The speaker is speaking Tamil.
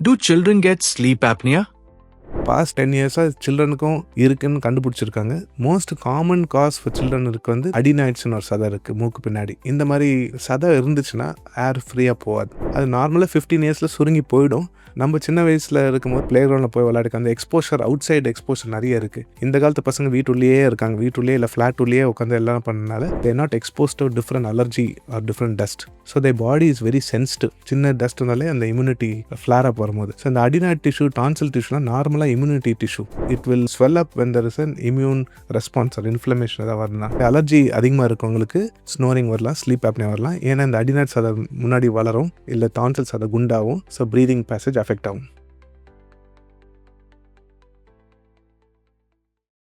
Do children get sleep apnea? Past 10 இயர்ஸாக சில்ட்ரனுக்கும் இருக்குன்னு கண்டுபிடிச்சிருக்காங்க. மோஸ்ட் காமன் காஸ் ஃபார் சில்ட்ரனுக்கு வந்து அடினாய்ட்ஸ்னு ஒரு சதை இருக்குது மூக்கு பின்னாடி. இந்த மாதிரி சதை இருந்துச்சுன்னா ஏர் ஃப்ரீயாக போகாது. அது நார்மலாக 15 இயர்ஸில் சுருங்கி போயிடும். நம்ம சின்ன வயசில் இருக்கும்போது பிளே கிரவுண்டில் போய் விளையாடுக்க அந்த எக்ஸ்போஷர் அவுட் சைடு எக்ஸ்போஷர் நிறைய இருக்குது. இந்த காலத்து பசங்க வீட்டுள்ளேயே இருக்காங்க, வீட்டுள்ளேயே இல்லை ஃப்ளாட் உள்ளேயே உட்காந்து எல்லாம் பண்ணனால they not expose to different allergy are different dust. So they body is very sensitive. சின்ன டஸ்ட்னாலே அந்த இம்யூனிட்டி ஃப்ளேர் அப் வரும்போது. ஸோ இந்த அடினாய்ட் டிஷ்யூ டான்சில் டிஷ்யூலாம் நார்மலாக immunity tissue. It will swell up when there is an immune response or inflammation ஏதாவது வரலாம். அலர்ஜி அதிகமாக இருக்கவங்களுக்கு ஸ்னோரிங் வரலாம், ஸ்லீப் ஆப்னியா வரலாம். ஏன்னா இந்த அடினாய்ட்ஸ் அதை முன்னாடி வளரும், இல்லை டான்சில்ஸ் அதை குண்டாகும். ஸோ ப்ரீதிங் பேசேஜ் அஃபெக்ட் ஆகும்.